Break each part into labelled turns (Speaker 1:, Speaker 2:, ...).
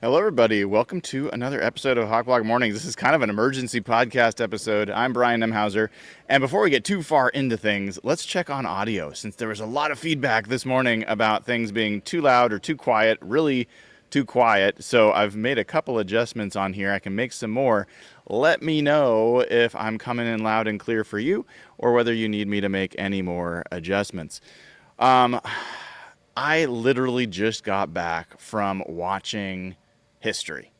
Speaker 1: Hello, everybody. Welcome to another episode of Hawk Blog Mornings. This is kind of an emergency podcast episode. I'm Brian Nemhauser. And before we get too far into things, let's check on audio, since there was a lot of feedback this morning about things being too loud or too quiet, really too quiet. So I've made a couple adjustments on here. I can make some more. Let me know if I'm coming in loud and clear for you, or whether you need me to make any more adjustments. I literally just got back from watching history.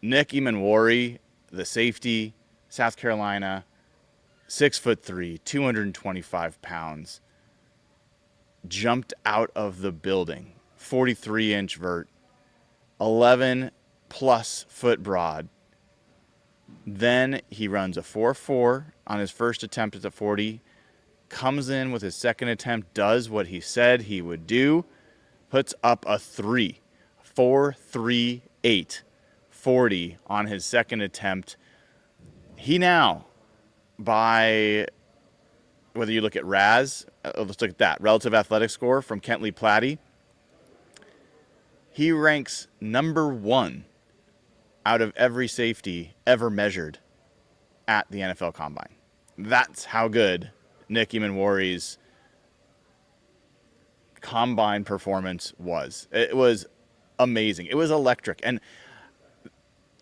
Speaker 1: Nick Emmanwori, the safety, South Carolina, 6'3", 225 pounds, jumped out of the building, 43-inch vert, 11-plus foot broad. Then he runs a 4.4 on his first attempt at the 40, comes in with his second attempt, does what he said he would do, puts up a 4.38 40 on his second attempt. He now, by whether you look at RAS, let's look at that, relative athletic score from Kentley Platte, he ranks number 1 out of every safety ever measured at the NFL Combine. That's how good Nick Emmanwori's Combine performance was. It was amazing. It was electric. And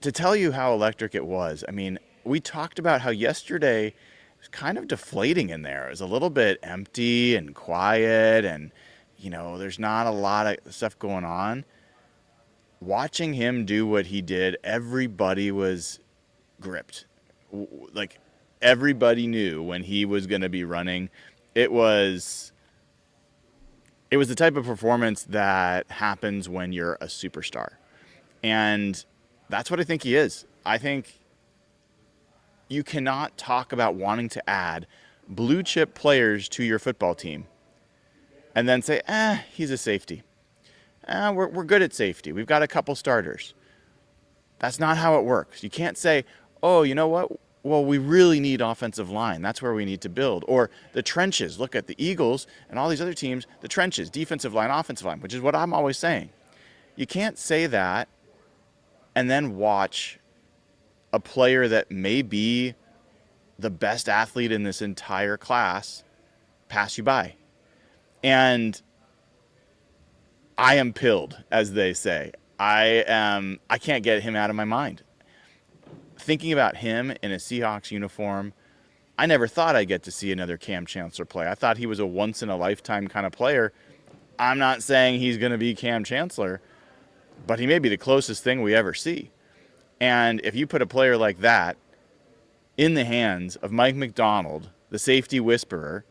Speaker 1: to tell you how electric it was, I mean, we talked about how yesterday it was kind of deflating in there. It was a little bit empty and quiet, and, you know, there's not a lot of stuff going on. Watching him do what he did, everybody was gripped. Like, everybody knew when he was going to be running. It was the type of performance that happens when you're a superstar. And that's what I think he is. I think you cannot talk about wanting to add blue chip players to your football team and then say, he's a safety. We're good at safety. We've got a couple starters. That's not how it works. You can't say, oh, you know what? Well, we really need offensive line. That's where we need to build. Or the trenches. Look at the Eagles and all these other teams, the trenches, defensive line, offensive line, which is what I'm always saying. You can't say that and then watch a player that may be the best athlete in this entire class pass you by. And I am pilled, as they say. I can't get him out of my mind. Thinking about him in a Seahawks uniform, I never thought I'd get to see another Cam Chancellor play. I thought he was a once-in-a-lifetime kind of player. I'm not saying he's going to be Cam Chancellor, but he may be the closest thing we ever see. And if you put a player like that in the hands of Mike McDonald, the safety whisperer,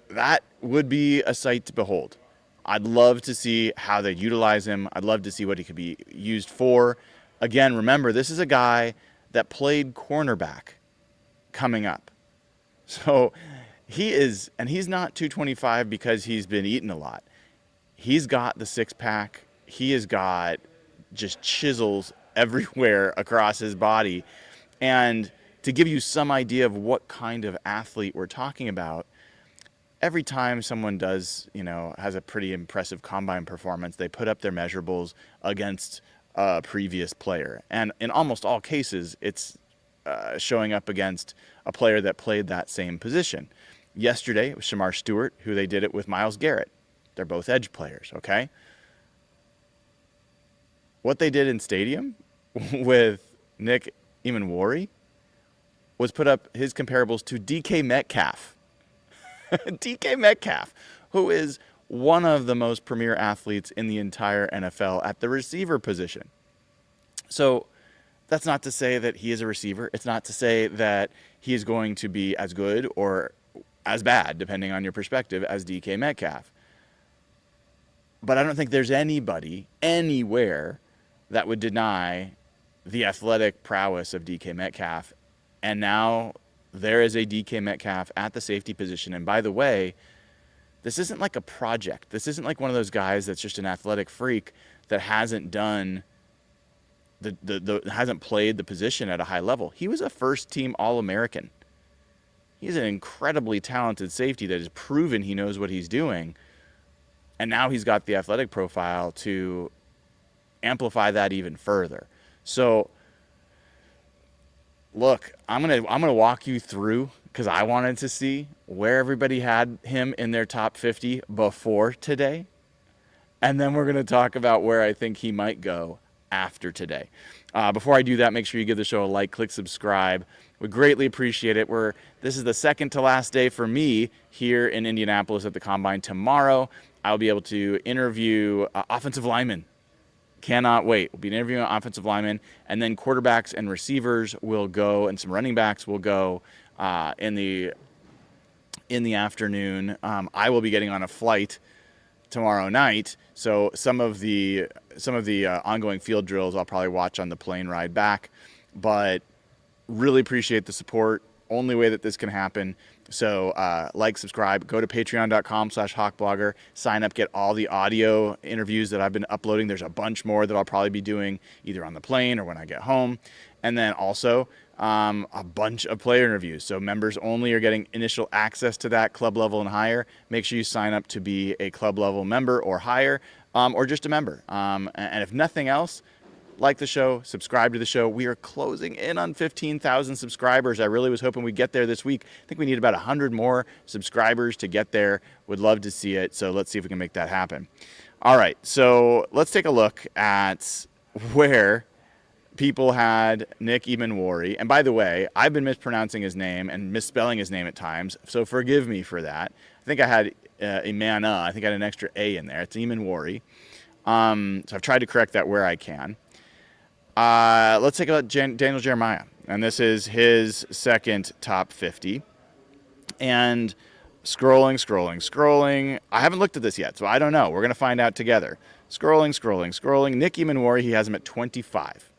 Speaker 1: that would be a sight to behold. I'd love to see how they utilize him. I'd love to see what he could be used for. Again, remember, this is a guy that played cornerback coming up. So he is, and he's not 225 because he's been eating a lot. He's got the six-pack. He has got just chisels everywhere across his body. And to give you some idea of what kind of athlete we're talking about, every time someone does, has a pretty impressive combine performance, they put up their measurables against a previous player. And in almost all cases, it's showing up against a player that played that same position. Yesterday, it was Shamar Stewart, who they did it with Myles Garrett. They're both edge players, okay? What they did in stadium with Nick Emmanwori was put up his comparables to DK Metcalf. DK Metcalf, who is one of the most premier athletes in the entire NFL at the receiver position. So that's not to say that he is a receiver. It's not to say that he is going to be as good or as bad, depending on your perspective, as DK Metcalf. But I don't think there's anybody anywhere that would deny the athletic prowess of DK Metcalf. And now there is a DK Metcalf at the safety position. And by the way, this isn't like a project. This isn't like one of those guys that's just an athletic freak that hasn't done hasn't played the position at a high level. He was a first-team All-American. He's an incredibly talented safety that has proven he knows what he's doing. And now he's got the athletic profile to amplify that even further. So look, I'm gonna walk you through, because I wanted to see where everybody had him in their top 50 before today. And then we're going to talk about where I think he might go after today. Before I do that, make sure you give the show a like, click subscribe. We greatly appreciate it. This is the second to last day for me here in Indianapolis at the Combine. Tomorrow, I'll be able to interview offensive linemen. Cannot wait. We'll be interviewing offensive linemen, and then quarterbacks and receivers will go, and some running backs will go in the afternoon. I will be getting on a flight tomorrow night, so some of the ongoing field drills I'll probably watch on the plane ride back. But really appreciate the support. Only way that this can happen. So like, subscribe, go to patreon.com/hawkblogger, sign up, get all the audio interviews that I've been uploading. There's a bunch more that I'll probably be doing either on the plane or when I get home. And then also a bunch of player interviews. So members only are getting initial access to that, club level and higher. Make sure you sign up to be a club level member or higher, or just a member. And if nothing else, like the show, subscribe to the show. We are closing in on 15,000 subscribers. I really was hoping we'd get there this week. I think we need about 100 more subscribers to get there. Would love to see it. So let's see if we can make that happen. All right. So let's take a look at where people had Nick Emmanwori. And by the way, I've been mispronouncing his name and misspelling his name at times, so forgive me for that. I think I had I think I had an extra A in there. It's Emmanwori. So I've tried to correct that where I can. Let's take a look at Daniel Jeremiah. And this is his second top 50. And scrolling. I haven't looked at this yet, so I don't know. We're going to find out together. Scrolling. Nick Emmanwori, he has him at 25.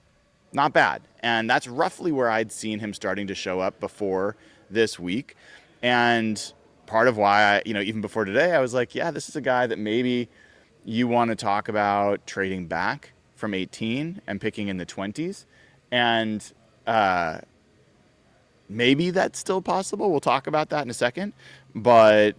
Speaker 1: Not bad. And that's roughly where I'd seen him starting to show up before this week. And part of why, even before today, I was like, yeah, this is a guy that maybe you want to talk about trading back from 18 and picking in the 20s. And maybe that's still possible. We'll talk about that in a second. But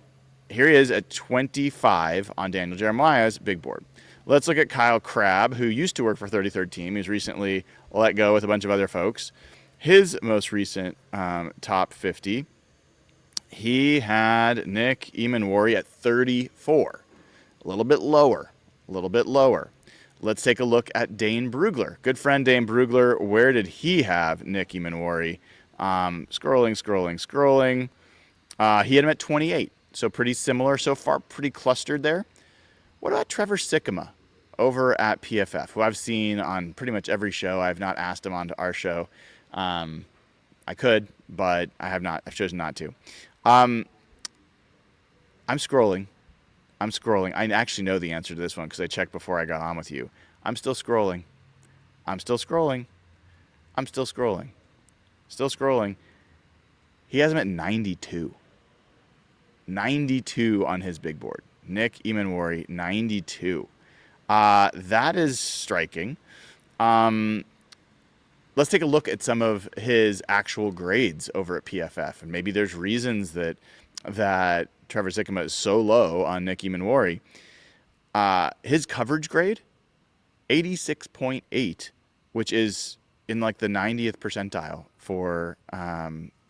Speaker 1: here he is at 25 on Daniel Jeremiah's big board. Let's look at Kyle Crabb, who used to work for 33rd Team. He's recently let go with a bunch of other folks. His most recent top 50, he had Nick Emmanwori at 34. A little bit lower. Let's take a look at Dane Brugler. Good friend Dane Brugler. Where did he have Nick Emmanwori? Scrolling. He had him at 28. So pretty similar so far. Pretty clustered there. What about Trevor Sikkema over at PFF, who I've seen on pretty much every show? I have not asked him onto our show. I could, but I have not. I've chosen not to. I'm scrolling. I actually know the answer to this one because I checked before I got on with you. I'm still scrolling. He has him at 92. 92 on his big board. Nick Emmanwori, 92. That is striking. Let's take a look at some of his actual grades over at PFF. And maybe there's reasons that Trevor Sikkema is so low on Nick Emmanwori. His coverage grade, 86.8, which is in like the 90th percentile for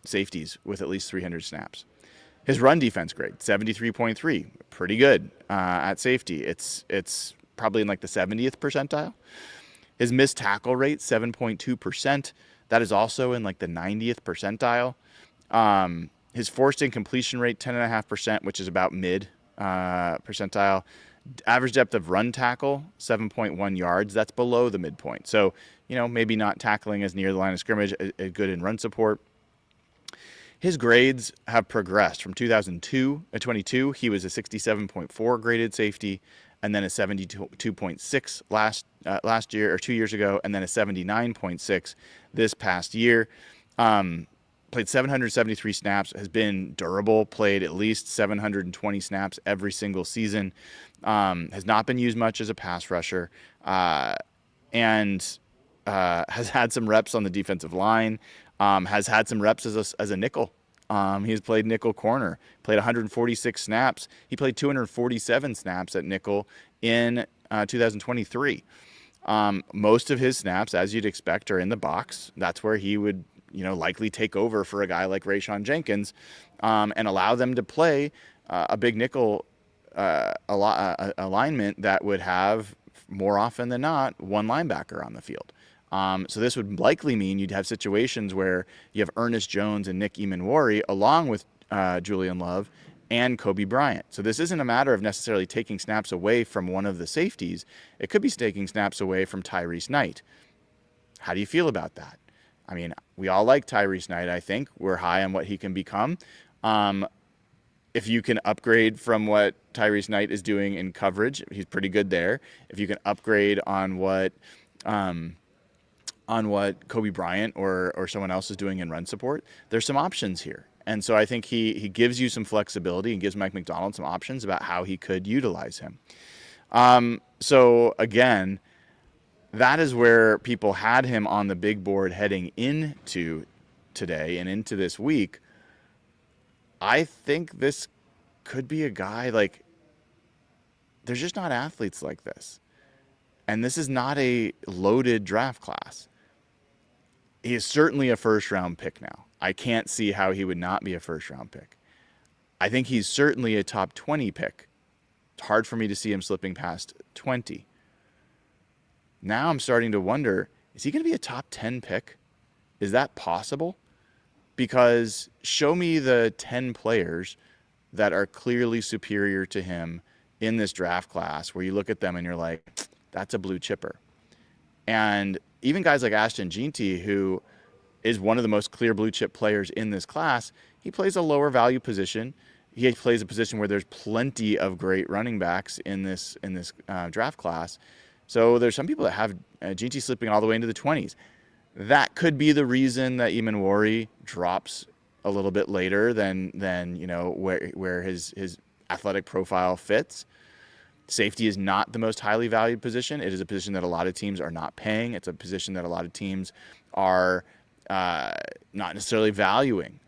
Speaker 1: safeties with at least 300 snaps. His run defense grade, 73.3, pretty good at safety. It's probably in like the 70th percentile. His missed tackle rate, 7.2%. That is also in like the 90th percentile. His forced incompletion rate, 10.5%, which is about mid percentile. Average depth of run tackle, 7.1 yards. That's below the midpoint. So, maybe not tackling as near the line of scrimmage, good in run support. His grades have progressed from 2022. He was a 67.4 graded safety, and then a 72.6 last year or 2 years ago, and then a 79.6 this past year. Played 773 snaps, has been durable, played at least 720 snaps every single season, has not been used much as a pass rusher, and has had some reps on the defensive line, has had some reps as a nickel He's played nickel corner, played 146 snaps. He played 247 snaps at nickel in 2023. Most of his snaps, as you'd expect, are in the box. That's where he would, likely take over for a guy like Rayshawn Jenkins, and allow them to play a big nickel alignment that would have, more often than not, one linebacker on the field. So this would likely mean you'd have situations where you have Ernest Jones and Nick Emmanwori along with Julian Love and Kobe Bryant. So this isn't a matter of necessarily taking snaps away from one of the safeties. It could be taking snaps away from Tyrese Knight. How do you feel about that? I mean, we all like Tyrese Knight, I think. We're high on what he can become. If you can upgrade from what Tyrese Knight is doing in coverage, he's pretty good there. If you can upgrade on what Kobe Bryant or someone else is doing in run support, there's some options here. And so I think he gives you some flexibility and gives Mike Macdonald some options about how he could utilize him. So again, that is where people had him on the big board heading into today and into this week. I think this could be a guy, like, there's just not athletes like this. And this is not a loaded draft class. He is certainly a first-round pick now. I can't see how he would not be a first-round pick. I think he's certainly a top 20 pick. It's hard for me to see him slipping past 20. Now I'm starting to wonder, is he going to be a top 10 pick? Is that possible? Because show me the 10 players that are clearly superior to him in this draft class where you look at them and you're like, that's a blue chipper. And even guys like Ashton Jeanty, who is one of the most clear blue chip players in this class, he plays a lower value position. He plays a position where there's plenty of great running backs in this draft class. So there's some people that have Jeanty slipping all the way into the 20s. That could be the reason that Emmanwori drops a little bit later than where his athletic profile fits. Safety is not the most highly valued position. It is a position that a lot of teams are not paying. It's a position that a lot of teams are not necessarily valuing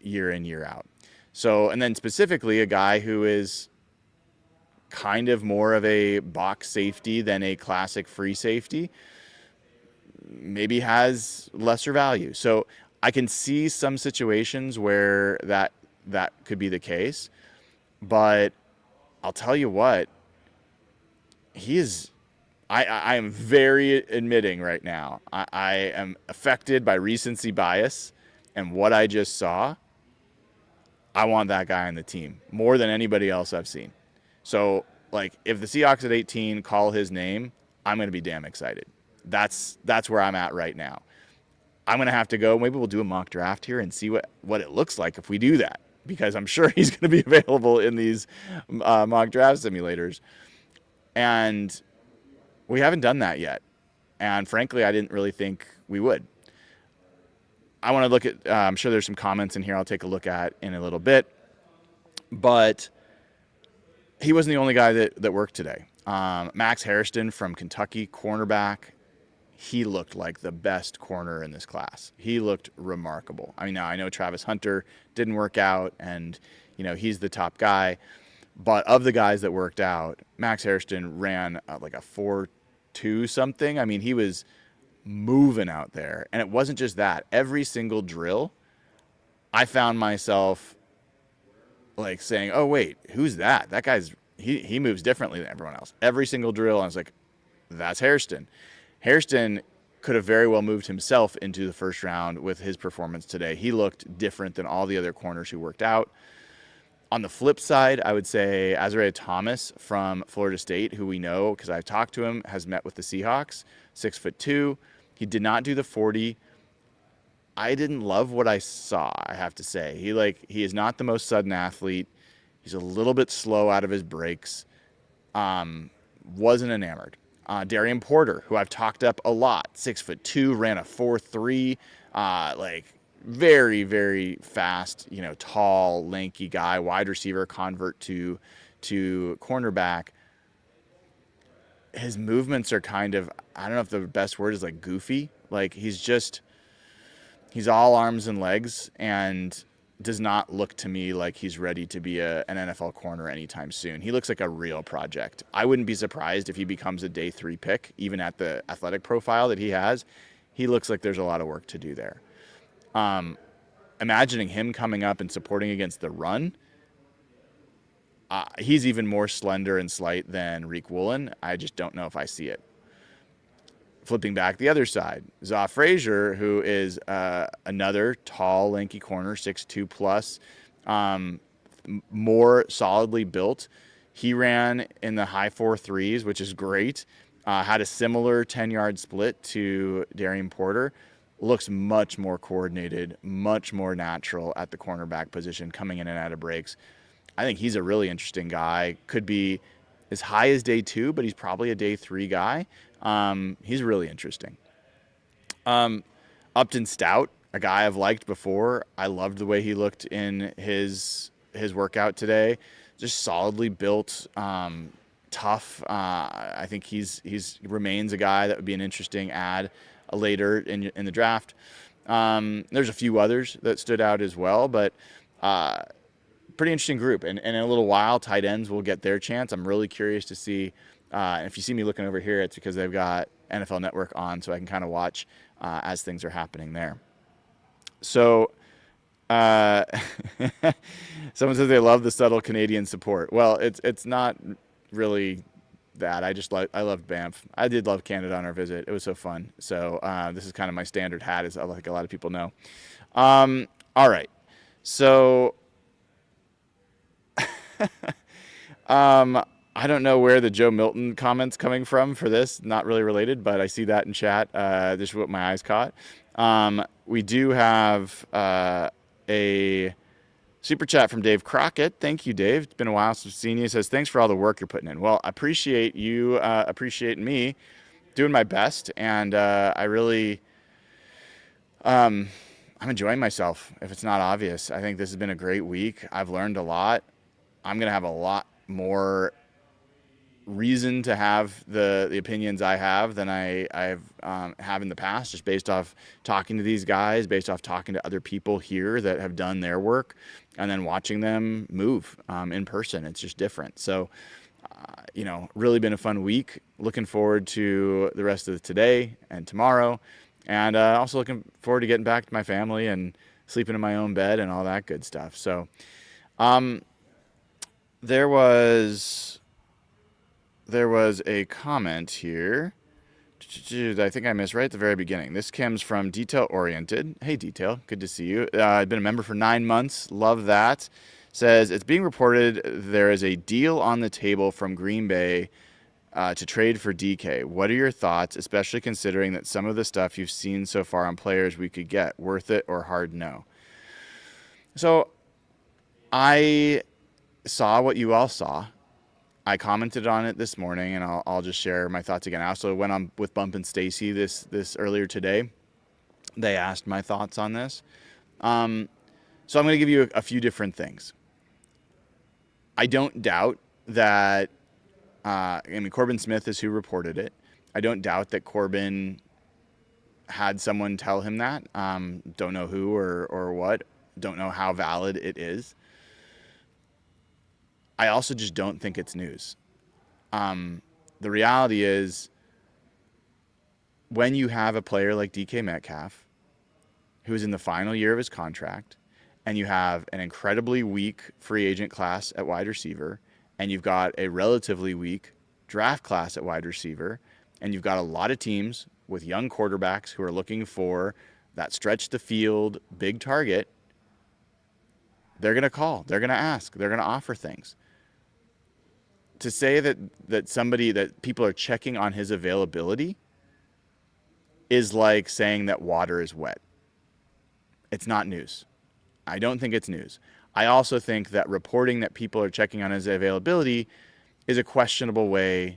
Speaker 1: year in, year out. So, and then specifically a guy who is kind of more of a box safety than a classic free safety, maybe has lesser value. So I can see some situations where that could be the case, but I'll tell you what, he is, I am very admitting right now, I am affected by recency bias and what I just saw. I want that guy on the team more than anybody else I've seen. So, like, if the Seahawks at 18 call his name, I'm going to be damn excited. That's where I'm at right now. I'm going to have to go. Maybe we'll do a mock draft here and see what it looks like if we do that, because I'm sure he's going to be available in these mock draft simulators. And we haven't done that yet. And frankly, I didn't really think we would. I want to look at, I'm sure there's some comments in here I'll take a look at in a little bit. But he wasn't the only guy that worked today. Max Hairston from Kentucky, cornerback, he looked like the best corner in this class. He looked remarkable. I mean, now I know Travis Hunter didn't work out, and he's the top guy. But of the guys that worked out, Max Hairston ran like a 4.2 something. I mean, he was moving out there. And it wasn't just that. Every single drill, I found myself like saying, oh, wait, who's that? That guy's, he moves differently than everyone else. Every single drill, I was like, that's Hairston. Hairston could have very well moved himself into the first round with his performance today. He looked different than all the other corners who worked out. On the flip side, I would say Azariah Thomas from Florida State, who we know because I've talked to him, has met with the Seahawks, 6'2". He did not do the 40. I didn't love what I saw, I have to say. He is not the most sudden athlete. He's a little bit slow out of his breaks. Wasn't enamored. Darian Porter, who I've talked up a lot, 6'2", ran a 4.3, very, very fast, tall, lanky guy, wide receiver, convert to cornerback. His movements are kind of, I don't know if the best word is like goofy. Like he's all arms and legs, and does not look to me like he's ready to be an NFL corner anytime soon. He looks like a real project. I wouldn't be surprised if he becomes a day 3 pick, even at the athletic profile that he has. He looks like there's a lot of work to do there. Imagining him coming up and supporting against the run, he's even more slender and slight than Reek Woolen. I just don't know if I see it. Flipping back the other side, Zaw Frazier, who is another tall, lanky corner, 6'2 plus, more solidly built. He ran in the high 4.3s, which is great. Had a similar 10-yard split to Darian Porter. Looks much more coordinated, much more natural at the cornerback position, coming in and out of breaks. I think he's a really interesting guy. Could be as high as day 2, but he's probably a day 3 guy. He's really interesting. Upton Stout, a guy I've liked before. I loved the way he looked in his workout today. Just solidly built, tough. I think he's remains a guy that would be an interesting add later in the draft. There's a few others that stood out as well, but pretty interesting group. And in a little while, tight ends will get their chance. I'm really curious to see. And if you see me looking over here, it's because they've got NFL Network on, so I can kind of watch as things are happening there. So someone says they love the subtle Canadian support. Well, it's not really that. I loved Banff. I did love Canada on our visit. It was so fun. So this is kind of my standard hat, as I think a lot of people know. All right. So I don't know where the Joe Milton comment's coming from for this. Not really related, but I see that in chat. This is what my eyes caught. We do have a super chat from Dave Crockett. Thank you, Dave. It's been a while since I've seen you. He says, thanks for all the work you're putting in. Well, I appreciate you appreciating me doing my best, and I really I'm enjoying myself, if it's not obvious. I think this has been a great week. I've learned a lot. I'm going to have a lot more reason to have the opinions I have than I've have in the past, just based off talking to these guys, based off talking to other people here that have done their work, and then watching them move in person. It's just different. So, really been a fun week. Looking forward to the rest of today and tomorrow, and also looking forward to getting back to my family and sleeping in my own bed and all that good stuff. So, there was a comment here. I think I missed right at the very beginning. This comes from Detail Oriented. Hey, Detail. Good to see you. I've been a member for 9 months. Love that. Says, it's being reported there is a deal on the table from Green Bay to trade for DK. What are your thoughts, especially considering that some of the stuff you've seen so far on players we could get? Worth it or hard no? So I saw what you all saw. I commented on it this morning, and I'll just share my thoughts again. I also went on with Bump and Stacy this earlier today. They asked my thoughts on this. So I'm going to give you a few different things. I don't doubt that, Corbin Smith is who reported it. I don't doubt that Corbin had someone tell him that. Don't know who or what. Don't know how valid it is. I also just don't think it's news. The reality is, when you have a player like DK Metcalf, who's in the final year of his contract, and you have an incredibly weak free agent class at wide receiver, and you've got a relatively weak draft class at wide receiver, and you've got a lot of teams with young quarterbacks who are looking for that stretch the field, big target, they're going to call, they're going to ask, they're going to offer things. To say that people are checking on his availability is like saying that water is wet. It's not news. I don't think it's news. I also think that reporting that people are checking on his availability is a questionable way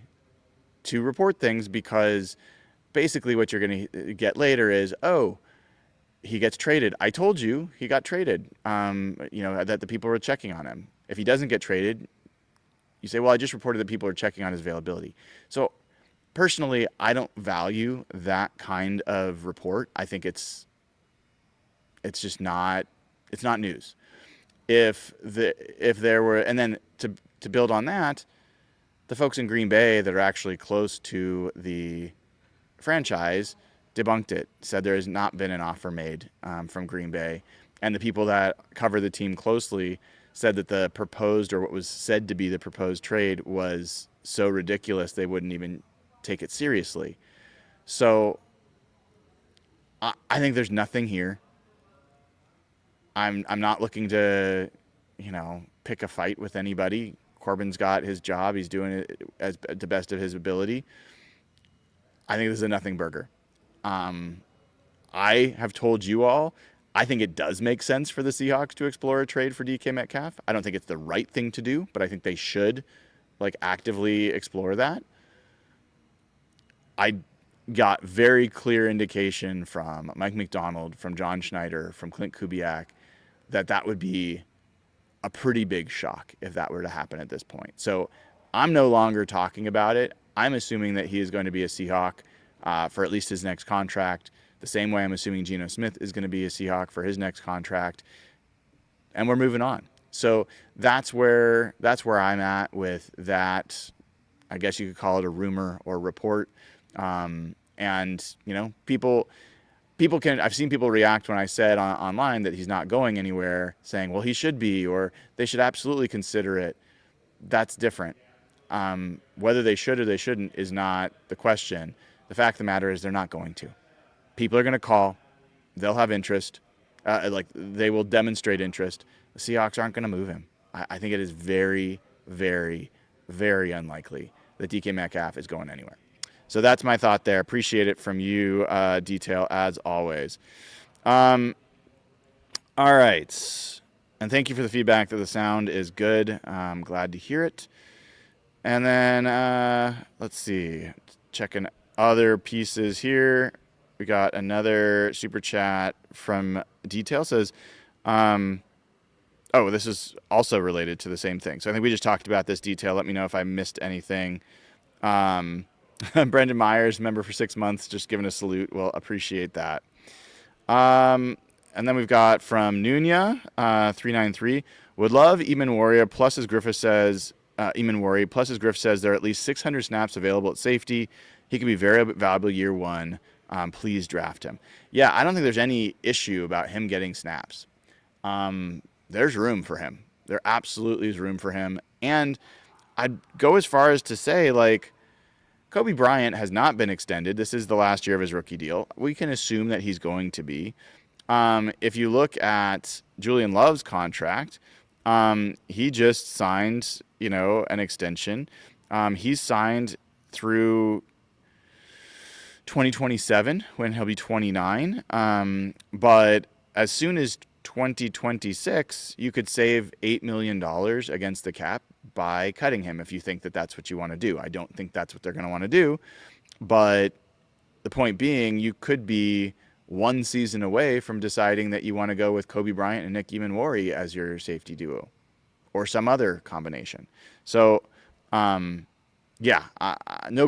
Speaker 1: to report things, because basically what you're going to get later is, oh, he gets traded. I told you he got traded, that the people were checking on him. If he doesn't get traded, you say, well, I just reported that people are checking on his availability. So personally, I don't value that kind of report. I think it's just not, it's not news. if there were, and then to build on that, the folks in Green Bay that are actually close to the franchise debunked it, said there has not been an offer made from Green Bay. And the people that cover the team closely said that the proposed, or what was said to be the proposed trade, was so ridiculous they wouldn't even take it seriously. So I think there's nothing here. I'm not looking to, pick a fight with anybody. Corbin's got his job. He's doing it as the best of his ability. I think this is a nothing burger. I have told you all, I think it does make sense for the Seahawks to explore a trade for DK Metcalf. I don't think it's the right thing to do, but I think they should actively explore that. I got very clear indication from Mike McDonald, from John Schneider, from Clint Kubiak, that would be a pretty big shock if that were to happen at this point. So I'm no longer talking about it. I'm assuming that he is going to be a Seahawk for at least his next contract, the same way I'm assuming Geno Smith is going to be a Seahawk for his next contract, and we're moving on. So that's where I'm at with that. I guess you could call it a rumor or report. And people can, I've seen people react when I said online that he's not going anywhere, saying, well, he should be, or they should absolutely consider it. That's different. Whether they should or they shouldn't is not the question. The fact of the matter is they're not going to. People are going to call. They'll have interest. They will demonstrate interest. The Seahawks aren't going to move him. I think it is very, very, very unlikely that DK Metcalf is going anywhere. So that's my thought there. Appreciate it from you, Detail, as always. All right. And thank you for the feedback that the sound is good. I'm glad to hear it. And then, let's see. Checking other pieces here. We got another super chat from Detail. Says, this is also related to the same thing. So I think we just talked about this, Detail. Let me know if I missed anything. Brendan Myers, member for 6 months, just giving a salute. Well, appreciate that. And then we've got from Nunya, 393. Would love Emmanwori plus as Griffith says, there are at least 600 snaps available at safety. He could be very valuable year one. Please draft him. Yeah, I don't think there's any issue about him getting snaps. There's room for him. There absolutely is room for him. And I'd go as far as to say, Kobe Bryant has not been extended. This is the last year of his rookie deal. We can assume that he's going to be. If you look at Julian Love's contract, he just signed, an extension. He's signed through 2027 when he'll be 29. But as soon as 2026, you could save $8 million against the cap by cutting him if you think that that's what you want to do. I don't think that's what they're going to want to do. But the point being, you could be one season away from deciding that you want to go with Kobe Bryant and Nick Emmanwori as your safety duo or some other combination. So, no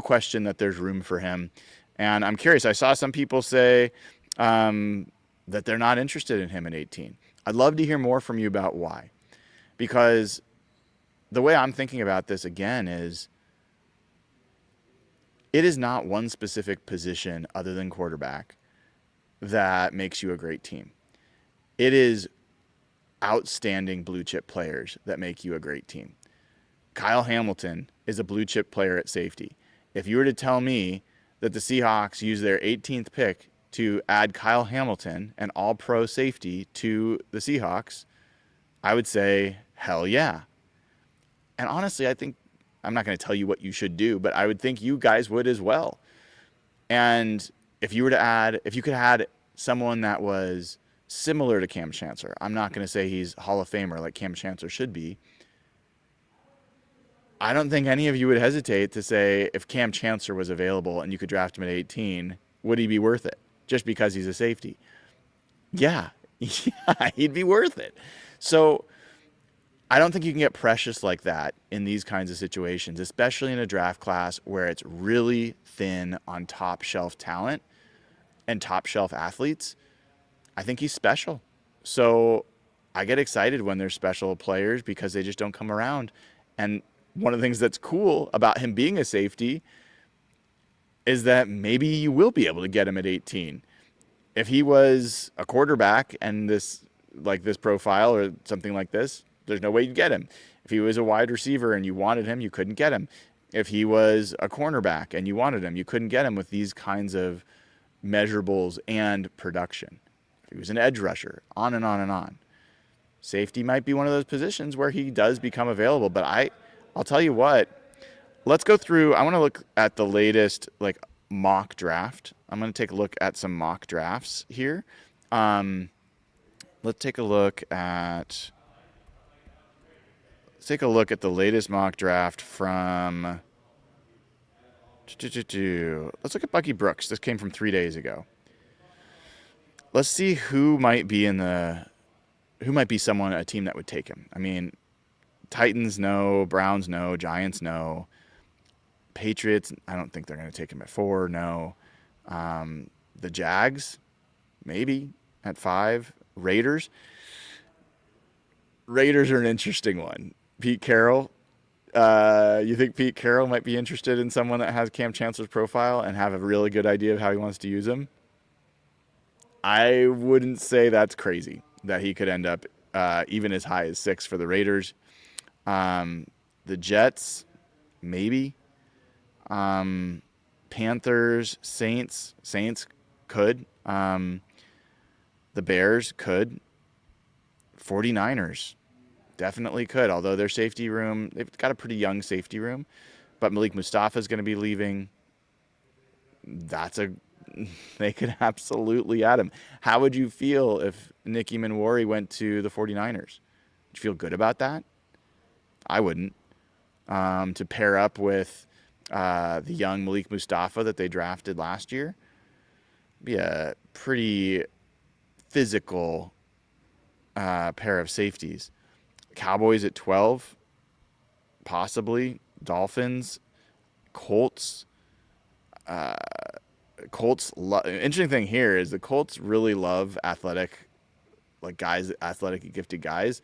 Speaker 1: question that there's room for him. And I'm curious. I saw some people say that they're not interested in him at 18. I'd love to hear more from you about why. Because the way I'm thinking about this again is it is not one specific position other than quarterback that makes you a great team. It is outstanding blue chip players that make you a great team. Kyle Hamilton is a blue chip player at safety. If you were to tell me that the Seahawks use their 18th pick to add Kyle Hamilton, an all-pro safety, to the Seahawks, I would say, hell yeah. And honestly, I think, I'm not going to tell you what you should do, but I would think you guys would as well. And if you could add someone that was similar to Cam Chancellor, I'm not going to say he's Hall of Famer like Cam Chancellor should be. I don't think any of you would hesitate to say if Cam Chancellor was available and you could draft him at 18, would he be worth it? Just because he's a safety. Yeah, he'd be worth it. So I don't think you can get precious like that in these kinds of situations, especially in a draft class where it's really thin on top shelf talent and top shelf athletes. I think he's special. So I get excited when there's special players because they just don't come around. And one of the things that's cool about him being a safety is that maybe you will be able to get him at 18. If he was a quarterback and this profile or something like this, there's no way you'd get him. If he was a wide receiver and you wanted him, you couldn't get him. If he was a cornerback and you wanted him, you couldn't get him with these kinds of measurables and production. If he was an edge rusher, on and on and on. Safety might be one of those positions where he does become available, but I'll tell you what, let's go through. I want to look at the latest mock draft. I'm going to take a look at some mock drafts here. Let's take a look at the latest mock draft from. Let's look at Bucky Brooks. This came from 3 days ago. Let's see who might be a team that would take him. I mean, Titans no, Browns no, Giants no, Patriots, I don't think they're going to take him at 4, no. The Jags, maybe at 5. Raiders are an interesting one. Pete Carroll, you think Pete Carroll might be interested in someone that has Cam Chancellor's profile and have a really good idea of how he wants to use him? I wouldn't say that's crazy that he could end up even as high as 6 for the Raiders. The Jets, maybe. Panthers, Saints could. The Bears could. 49ers definitely could, although their safety room, they've got a pretty young safety room. But Malik Mustafa is going to be leaving. They could absolutely add him. How would you feel if Nick Emmanwori went to the 49ers? Would you feel good about that? I wouldn't. To pair up with the young Malik Mustafa that they drafted last year, be a pretty physical pair of safeties. Cowboys at 12, possibly. Dolphins, Colts. Interesting thing here is the Colts really love athletic gifted guys.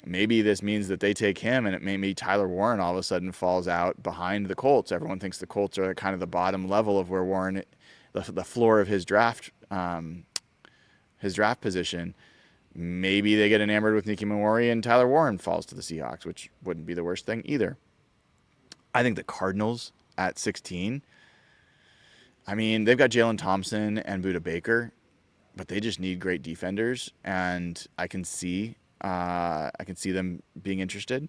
Speaker 1: Maybe this means that they take him, and it may be Tyler Warren all of a sudden falls out behind the Colts. Everyone thinks the Colts are kind of the bottom level of where Warren, the floor of his draft position. Maybe they get enamored with Nick Emmanwori and Tyler Warren falls to the Seahawks, which wouldn't be the worst thing either. I think the Cardinals at 16. I mean, they've got Jalen Thompson and Budda Baker, but they just need great defenders, and I can see them being interested.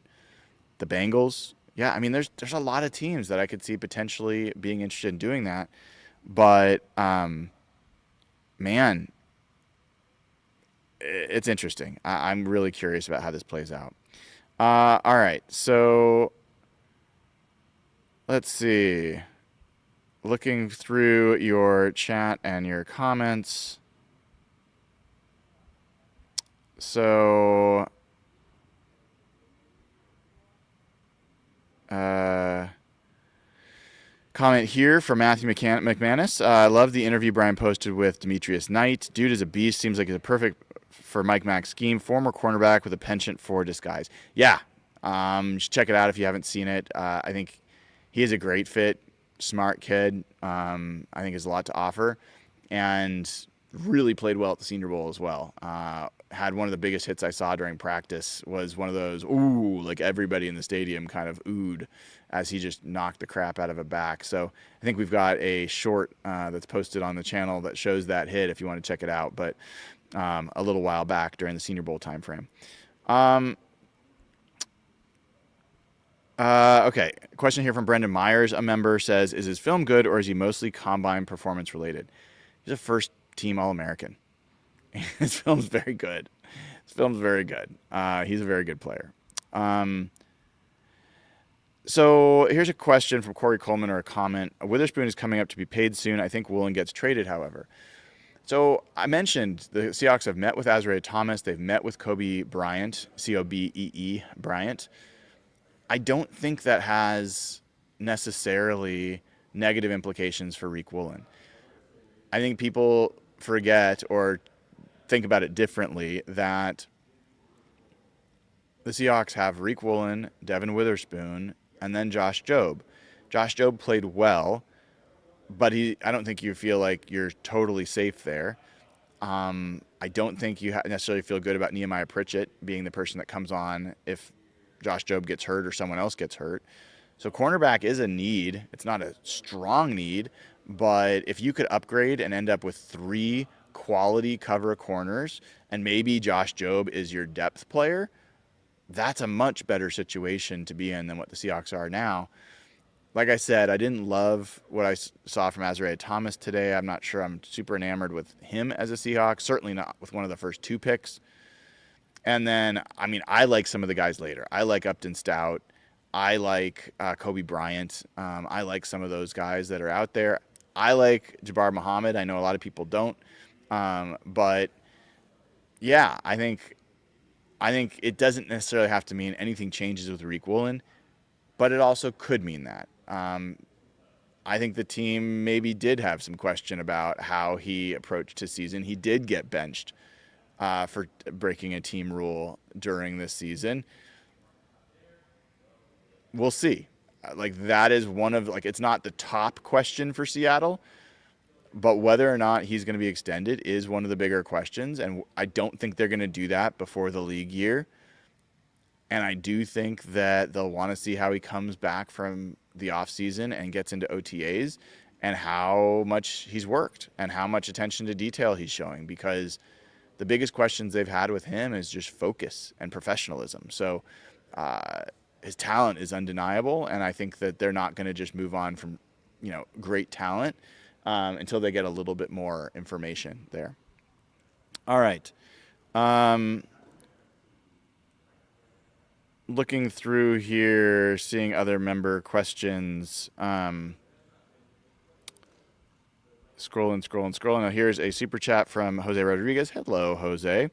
Speaker 1: The Bengals, yeah, I mean, there's a lot of teams that I could see potentially being interested in doing that, but man, it's interesting. I'm really curious about how this plays out. All right, so let's see. Looking through your chat and your comments. So, comment here from Matthew McManus. I love the interview Brian posted with Demetrius Knight. Dude is a beast. Seems like he's a perfect for Mike Mack's scheme. Former cornerback with a penchant for disguise. Yeah, just check it out if you haven't seen it. I think he is a great fit. Smart kid. I think has a lot to offer, and really played well at the Senior Bowl as well. Had one of the biggest hits I saw during practice. Was one of those ooh, like everybody in the stadium kind of oohed as he just knocked the crap out of a back. So I think we've got a short that's posted on the channel that shows that hit if you want to check it out. But a little while back during the Senior Bowl time frame. Okay, question here from Brendan Myers. A member says, is his film good or is he mostly combine performance related? He's a first-team All-American. His film's very good. He's a very good player. So here's a question from Corey Coleman, or a comment. Witherspoon is coming up to be paid soon. I think Woolen gets traded, however. So I mentioned the Seahawks have met with Azariah Thomas. They've met with Kobe Bryant, Cobee Bryant. I don't think that has necessarily negative implications for Riq Woolen. I think people forget or think about it differently that the Seahawks have Reek Woolen, Devin Witherspoon, and then Josh Jobe. Josh Jobe played well, but I don't think you feel like you're totally safe there. I don't think you necessarily feel good about Nehemiah Pritchett being the person that comes on if Josh Jobe gets hurt or someone else gets hurt. So cornerback is a need. It's not a strong need, but if you could upgrade and end up with 3 quality cover corners and maybe Josh Jobe is your depth player, that's a much better situation to be in than what the Seahawks are now. Like I said, I didn't love what I saw from Azariah Thomas today. I'm not sure I'm super enamored with him as a Seahawk, certainly not with one of the first 2 picks. And then, I mean, I like some of the guys later. I like Upton Stout. I like Kobe Bryant. I like some of those guys that are out there. I like Jabbar Muhammad. I know a lot of people don't. But, yeah, I think it doesn't necessarily have to mean anything changes with Reek Woolen, but it also could mean that. I think the team maybe did have some question about how he approached his season. He did get benched for breaking a team rule during this season. We'll see. That is one of, it's not the top question for Seattle, but whether or not he's going to be extended is one of the bigger questions, and I don't think they're going to do that before the league year. And I do think that they'll want to see how he comes back from the offseason and gets into OTAs and how much he's worked and how much attention to detail he's showing, because the biggest questions they've had with him is just focus and professionalism. So his talent is undeniable, and I think that they're not going to just move on from, great talent until they get a little bit more information there. All right. Looking through here, seeing other member questions. Scrolling. Now here's a super chat from Jose Rodriguez. Hello, Jose.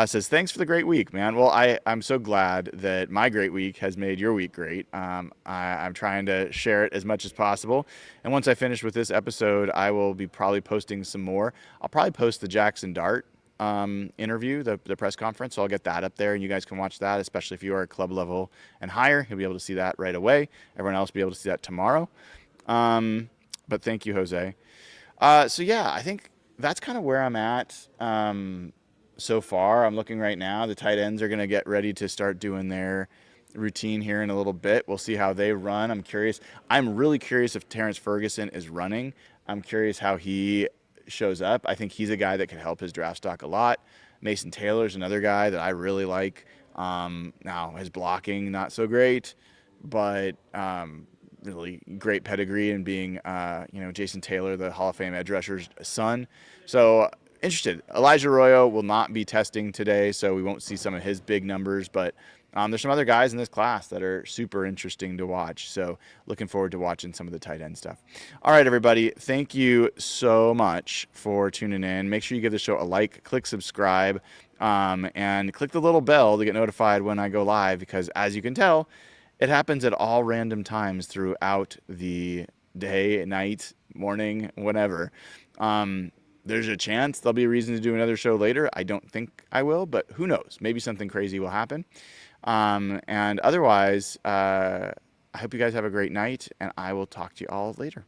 Speaker 1: Says, thanks for the great week, man. Well, I'm so glad that my great week has made your week great. I'm trying to share it as much as possible. And once I finish with this episode, I will be probably posting some more. I'll probably post the Jackson Dart interview, the press conference. So I'll get that up there and you guys can watch that, especially if you are at club level and higher. You'll be able to see that right away. Everyone else will be able to see that tomorrow. But thank you, Jose. So yeah, I think that's kind of where I'm at so far. I'm looking right now. The tight ends are going to get ready to start doing their routine here in a little bit. We'll see how they run. I'm curious. I'm really curious if Terrence Ferguson is running. I'm curious how he shows up. I think he's a guy that can help his draft stock a lot. Mason Taylor's another guy that I really like. Now his blocking not so great, but really great pedigree and being Jason Taylor, the Hall of Fame edge rusher's son. So interested. Elijah Arroyo will not be testing today, so we won't see some of his big numbers, but there's some other guys in this class that are super interesting to watch. So looking forward to watching some of the tight end stuff. All right, everybody. Thank you so much for tuning in. Make sure you give the show a like, click subscribe, and click the little bell to get notified when I go live, because as you can tell, it happens at all random times throughout the day, night, morning, whatever. There's a chance there'll be a reason to do another show later. I don't think I will, but who knows? Maybe something crazy will happen. And otherwise, I hope you guys have a great night, and I will talk to you all later.